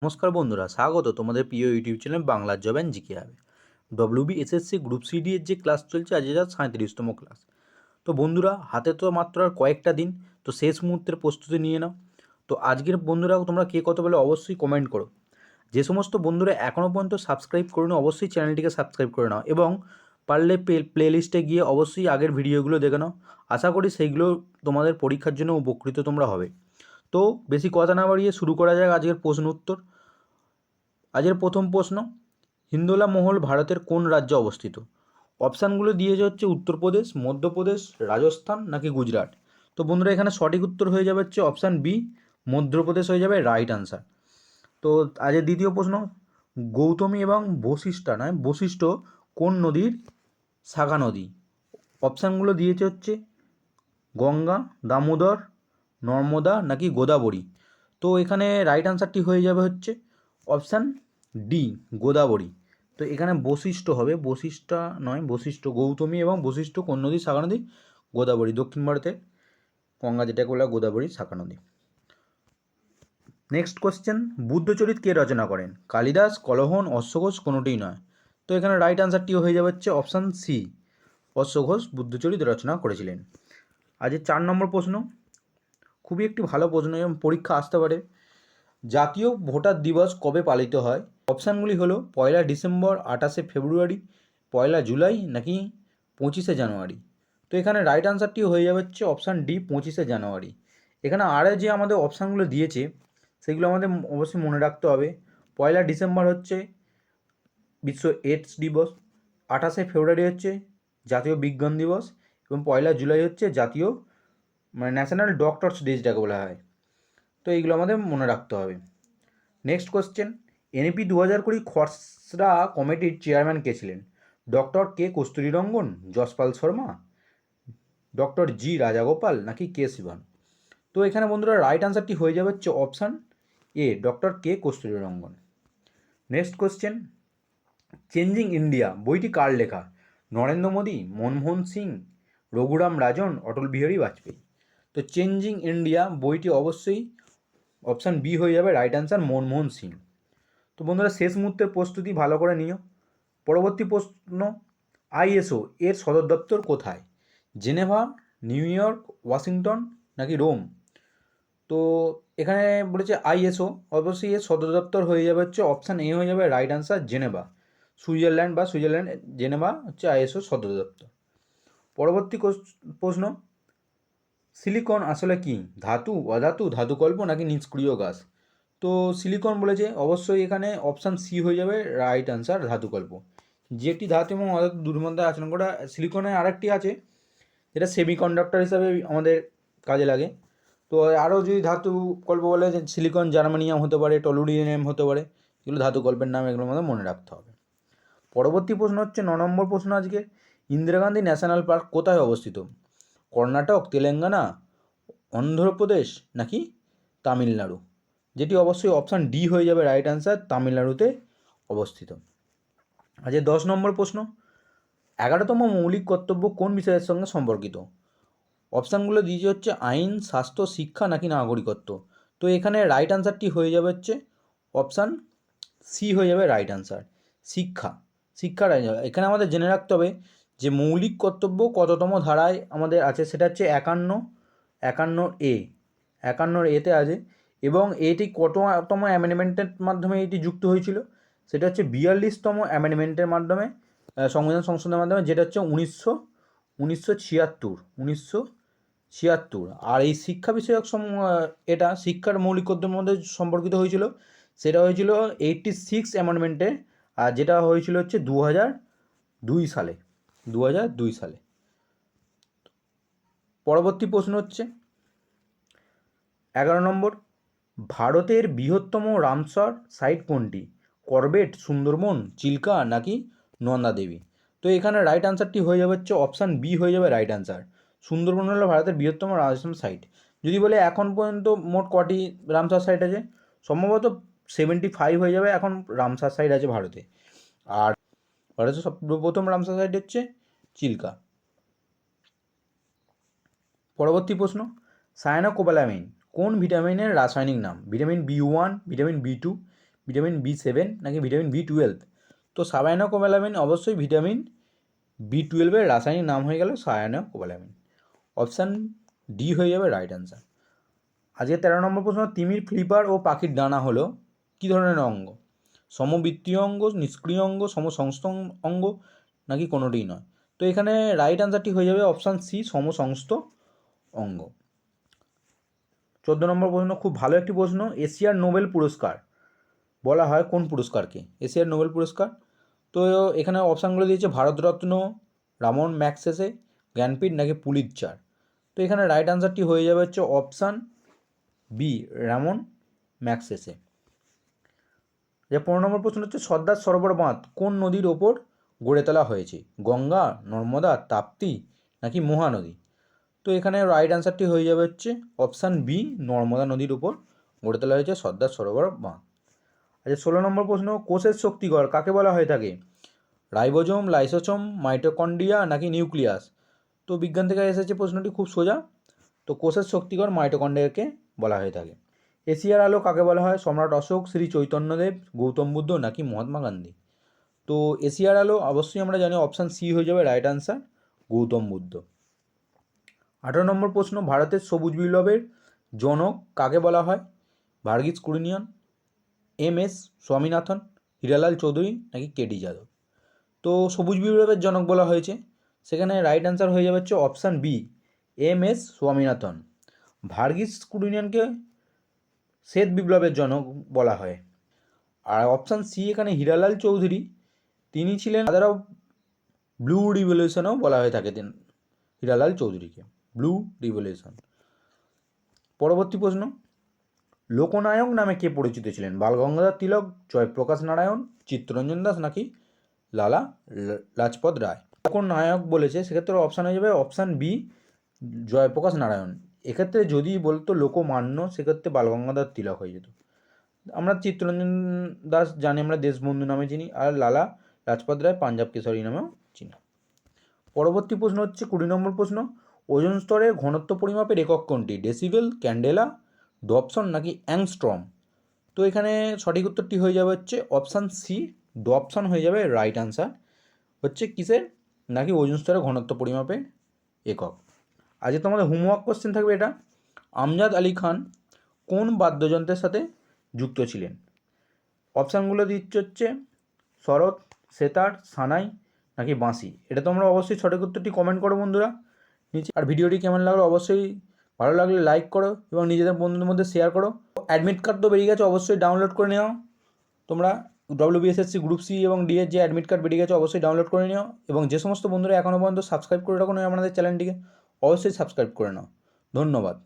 নমস্কার বন্ধুরা, স্বাগত তোমাদের প্রিয় ইউটিউব চ্যানেল বাংলার জব অ্যান্ড জিকে হবে। WBSSC গ্রুপ সিডি এর যে ক্লাস চলছে, আজ যা 37তম ক্লাস। তো বন্ধুরা, হাতে তো মাত্র আর কয়েকটা দিন, তো শেষ মুহূর্তের প্রস্তুতি নিয়ে নাও। তো আজকের বন্ধুরা তোমরা কে কত বলে অবশ্যই কমেন্ট করো। যে সমস্ত বন্ধুরা এখনও পর্যন্ত সাবস্ক্রাইব করো অবশ্যই চ্যানেলটিকে সাবস্ক্রাইব করে নাও এবং পারলে প্লেলিস্টে গিয়ে অবশ্যই আগের ভিডিওগুলো দেখে নাও। আশা করি সেইগুলো তোমাদের পরীক্ষার জন্য উপকৃত তোমরা হবে। তো বেশি কথা না বাড়িয়ে শুরু করা যাক আজকের প্রশ্ন উত্তর। আজকের প্রথম প্রশ্ন, হিন্দোলা মহল ভারতের কোন রাজ্যে অবস্থিত? অপশানগুলো দিয়েছে হচ্ছে উত্তরপ্রদেশ, মধ্যপ্রদেশ, রাজস্থান নাকি গুজরাট। তো বন্ধুরা, এখানে সঠিক উত্তর হয়ে যাবে হচ্ছে অপশান বি, মধ্যপ্রদেশ হয়ে যাবে রাইট আনসার। তো আজকের দ্বিতীয় প্রশ্ন, গৌতমী এবং বশিষ্ঠ কোন নদীর শাখা নদী? অপশানগুলো দিয়েছে হচ্ছে গঙ্গা, দামোদর, নর্মদা নাকি গোদাবরী। তো এখানে রাইট আনসারটি হয়ে যাবে হচ্ছে অপশান ডি, গোদাবরী। তো এখানে বশিষ্ঠ হবে, বশিষ্ঠ, গৌতমী এবং বশিষ্ঠ কোন নদীর শাখা নদী? গোদাবরী। দক্ষিণ ভারতের গঙ্গা যেটাকে বলা গোদাবরী শাখা নদী। নেক্সট কোশ্চেন, বুদ্ধচরিত কে রচনা করেন? কালিদাস, কলহন, অশ্বঘোষ কোনোটিই নয়। তো এখানে রাইট আনসারটি হয়ে যাবে হচ্ছে অপশান সি, অশ্বঘোষ বুদ্ধচরিত রচনা করেছিলেন। আজকে 4 নম্বর প্রশ্ন, খুবই একটি ভালো প্রশ্ন এবং পরীক্ষা আসতে পারে। জাতীয় ভোটার দিবস কবে পালিত হয়? অপশানগুলি হলো 1 ডিসেম্বর, 28 ফেব্রুয়ারি, 1 জুলাই নাকি 25 জানুয়ারি। তো এখানে রাইট আনসারটি হয়ে যাবে হচ্ছে অপশান ডি, 25 জানুয়ারি। এখানে আরে যে আমাদের অপশানগুলো দিয়েছে সেগুলো আমাদের অবশ্যই মনে রাখতে হবে। 1 ডিসেম্বর হচ্ছে বিশ্ব এইডস দিবস, 28 ফেব্রুয়ারি হচ্ছে জাতীয় বিজ্ঞান দিবস এবং 1 জুলাই হচ্ছে জাতীয় ন্যাশনাল ডক্টরস ডে যেটাকে বলা হয়। তো এইগুলো আমাদের মনে রাখতে হবে। নেক্সট কোশ্চেন, NEP 2020 খসড়া কমিটির চেয়ারম্যান কে ছিলেন? Doctor K কস্তুরীরঙ্গন, Yashpal Sharma, doctor জি রাজাগোপাল নাকি কে শিবন। তো এখানে বন্ধুরা রাইট আনসারটি হয়ে যাবে হচ্ছে option A, doctor K Kasturirangan. Next question, changing India বইটি কার লেখা? নরেন্দ্র মোদী, মনমোহন সিং, রঘুরাম রাজন, অটল বিহারী বাজপেয়ী। তো চেঞ্জিং ইন্ডিয়া বইটি অবশ্যই অপশান বি হয়ে যাবে রাইট আনসার, মনমোহন সিং। তো বন্ধুরা, শেষ মুহূর্তের প্রস্তুতি ভালো করে নিও। পরবর্তী প্রশ্ন, ISO এর সদর দপ্তর কোথায়? জেনেভা, নিউ ইয়র্ক, ওয়াশিংটন নাকি রোম। তো এখানে বলেছে ISO, অবশ্যই এর সদর দপ্তর হয়ে যাবে হচ্ছে অপশান এ হয়ে যাবে right answer, Geneva, Switzerland Geneva হচ্ছে ISO সদর দপ্তর। পরবর্তী প্রশ্ন, সিলিকন আসলে কি? ধাতু, অধাতু, ধাতুকল্প নাকি নিষ্ক্রিয় গ্যাস। তো সিলিকন বলেছে, অবশ্যই এখানে অপশান সি হয়ে যাবে রাইট আনসার, ধাতুকল্প। যেটি ধাতু এবং অধাতু দুটোর মধ্যে আচরণ করা। সিলিকনের আরেকটি আছে যেটা সেমিকন্ডাক্টর হিসাবে আমাদের কাজে লাগে। তো আরও যদি ধাতুকল্প বলে, যে সিলিকন জার্মানিয়াম হতে পারে, টলুরিনিয়াম হতে পারে, এগুলো ধাতুকল্পের নাম, এগুলোর মধ্যে মনে রাখতে হবে। পরবর্তী প্রশ্ন হচ্ছে 9 নম্বর প্রশ্ন আজকে, ইন্দিরা গান্ধী ন্যাশনাল পার্ক কোথায় অবস্থিত? কর্ণাটক, তেলেঙ্গানা, অন্ধ্রপ্রদেশ নাকি তামিলনাড়ু। যেটি অবশ্যই অপশান ডি হয়ে যাবে রাইট আনসার, তামিলনাড়ুতে অবস্থিত। আচ্ছা, 10 নম্বর প্রশ্ন, 11তম মৌলিক কর্তব্য কোন বিষয়ের সঙ্গে সম্পর্কিত? অপশানগুলো দিয়েছে হচ্ছে আইন, স্বাস্থ্য, শিক্ষা নাকি নাগরিকত্ব। তো এখানে রাইট আনসারটি হয়ে যাবে হচ্ছে অপশান সি হয়ে যাবে রাইট আনসার, শিক্ষা। শিক্ষার এখানে আমাদের জেনে রাখতে হবে যে মৌলিক কর্তব্য কততম ধারায় আমাদের আছে, সেটা হচ্ছে 51 এতে আছে। এবং এটি কততম অ্যামেন্ডমেন্টের মাধ্যমে এটি যুক্ত হয়েছিল? সেটা হচ্ছে 42তম অ্যামেন্ডমেন্টের মাধ্যমে, সংবিধান সংশোধনের মাধ্যমে, যেটা হচ্ছে 1976। আর এই শিক্ষা বিষয়ক এটা শিক্ষার মৌলিক কর্তব্যের মধ্যে সম্পর্কিত হয়েছিল, সেটা হয়েছিল 86 অ্যামেন্ডমেন্টে, আর যেটা হয়েছিল হচ্ছে 2002 সালে। পরবর্তী প্রশ্ন হচ্ছে 11 নম্বর, ভারতের বৃহত্তম রামসর সাইট কোনটি? করবেট, সুন্দরবন, চিল্কা নাকি নন্দা দেবী। তো এখানে রাইট আনসারটি হয়ে যাবে হচ্ছে অপশান বি হয়ে যাবে রাইট আনসার, সুন্দরবন হলো ভারতের বৃহত্তম রামসর সাইট। যদি বলে এখন পর্যন্ত মোট কটি রামসর সাইট আছে, সম্ভবত 75 হয়ে যাবে এখন রামসর সাইট আছে ভারতে। আর ভারতের সর্বপ্রথম রামসর সাইট হচ্ছে চিল্কা। পরবর্তী প্রশ্ন, সায়ানোকোবালামিন কোন ভিটামিনের রাসায়নিক নাম? Vitamin B1, vitamin B2, vitamin B7 নাকি ভিটামিন B12? তো সায়ানোকোবালামিন অবশ্যই ভিটামিন B12 রাসায়নিক নাম হয়ে গেল সায়ানোকোবালামিন। অপশান ডি হয়ে যাবে রাইট অ্যান্সার। আজকে 13 নম্বর প্রশ্ন, তিমির ফ্লিপার ও পাখির ডানা হলো কী ধরনের অঙ্গ? সমবৃত্তীয় অঙ্গ, নিষ্ক্রিয় অঙ্গ, সমসংস্থ অঙ্গ নাকি কোনোটিই নয়? তো এখানে রাইট অ্যান্সারটি হয়ে যাবে অপশান সি, সমসংস্থ অঙ্গ। 14 নম্বর প্রশ্ন, খুব ভালো একটি প্রশ্ন, এশিয়ার নোবেল পুরস্কার বলা হয় কোন পুরস্কারকে? এশিয়ার নোবেল পুরস্কার। তো এখানে অপশানগুলো দিয়েছে ভারতরত্ন, রামন ম্যাগসেসে, জ্ঞানপীঠ নাকি পুলিৎজার। তো এখানে রাইট অ্যান্সারটি হয়ে যাবে হচ্ছে অপশান বি, রামন ম্যাগসেসে। যে 15 নম্বর প্রশ্ন হচ্ছে, সর্দার সরোবর বাঁধ কোন নদীর ওপর গড়ে তোলা হয়েছে? গঙ্গা, নর্মদা, তাপ্তি নাকি মহানদী? তো এখানে রাইট অ্যান্সারটি হয়ে যাবে হচ্ছে অপশান বি, নর্মদা নদীর উপর গড়ে তোলা হয়েছে সর্দার সরোবর বাঁধ। আচ্ছা 16 নম্বর প্রশ্ন, কোষের শক্তিগড় কাকে বলা হয়ে থাকে? রাইবোজোম, লাইসোসোম, মাইটোকন্ড্রিয়া নাকি নিউক্লিয়াস? তো বিজ্ঞান থেকে এসেছে প্রশ্নটি, খুব সোজা। তো কোষের শক্তিগড় মাইটোকন্ড্রিয়াকে বলা হয়ে থাকে। এশিয়ার আলো কাকে বলা হয়? সম্রাট অশোক, শ্রী চৈতন্যদেব, গৌতম বুদ্ধ নাকি মহাত্মা গান্ধী? তো এশিয়ার আলো অবশ্যই আমরা জানি অপশান সি হয়ে যাবে রাইট অ্যান্সার, গৌতম বুদ্ধ। 18 নম্বর প্রশ্ন, ভারতের সবুজ বিপ্লবের জনক কাকে বলা হয়? ভার্গিস কুরিনিয়ান, এম.এস. স্বামীনাথন, হীরালাল চৌধুরী নাকি কেডি যাদব? তো সবুজ বিপ্লবের জনক বলা হয়েছে, সেখানে রাইট অ্যান্সার হয়ে যাবে হচ্ছে option B, M S. Swaminathan. Verghese কুরিনিয়ানকে শ্বেত বিপ্লবের জনক বলা হয়। আর অপশান সি এখানে হীরালাল চৌধুরী, তিনি ছিলেন ফাদার অফ ব্লু রিভলিউশনও বলা হয়ে থাকে হীরালাল চৌধুরীকে, ব্লু রিভলিউশন। পরবর্তী প্রশ্ন, লোকনায়ক নামে কে পরিচিত ছিলেন? বালগঙ্গাধর তিলক, জয়প্রকাশ নারায়ণ, চিত্তরঞ্জন দাস নাকি লালা লাজপত রায়? লোকনায়ক বলেছে, সেক্ষেত্রে অপশান হয়ে যাবে অপশান বি, জয়প্রকাশ নারায়ণ। এক্ষেত্রে যদি বলতো লোকমান্য, সেক্ষেত্রে বালগঙ্গাধর তিলক হয়ে যেত। আমরা চিত্তরঞ্জন দাস জানি, আমরা দেশবন্ধু নামে চিনি, আর লালা লাজপত রায় পাঞ্জাব কেশরী নামেও চিনি। পরবর্তী প্রশ্ন হচ্ছে 20 নম্বর প্রশ্ন, ওজোন স্তরের ঘনত্ব পরিমাপের একক কোনটি? ডেসিবেল, ক্যান্ডেলা, ডবসন নাকি অ্যাংস্ট্রম? তো এখানে সঠিক উত্তরটি হয়ে যাবে হচ্ছে অপশান সি, ডবসন হয়ে যাবে রাইট অ্যান্সার। হচ্ছে কিসের? নাকি ওজোন স্তরের ঘনত্ব পরিমাপের একক। আজকে তোমাদের হোমওয়ার্ক কোশ্চেন থাকবে এটা, আমজাদ আলী খান কোন বাদ্যযন্ত্রের সাথে যুক্ত ছিলেন? অপশানগুলো দিচ্ছে হচ্ছে শরৎ, সেতার, সানাই নাকি বাঁশি। এটা তোমরা অবশ্যই সঠিক উত্তরটি কমেন্ট করো বন্ধুরা নিচে। আর ভিডিওটি কেমন লাগলো অবশ্যই ভালো লাগলে লাইক করো এবং নিজেদের বন্ধুদের মধ্যে শেয়ার করো। অ্যাডমিট কার্ড তো বেরিয়ে গেছে, অবশ্যই ডাউনলোড করে নাও তোমরা। WBSSC গ্রুপ সি এবং ডি এর যে অ্যাডমিট কার্ড বেরিয়ে গেছে অবশ্যই ডাউনলোড করে নিও। এবং যে সমস্ত বন্ধুরা এখনও পর্যন্ত সাবস্ক্রাইব করে রাখো না আমাদের চ্যানেলটিকে, অবশ্যই সাবস্ক্রাইব করে নাও। ধন্যবাদ।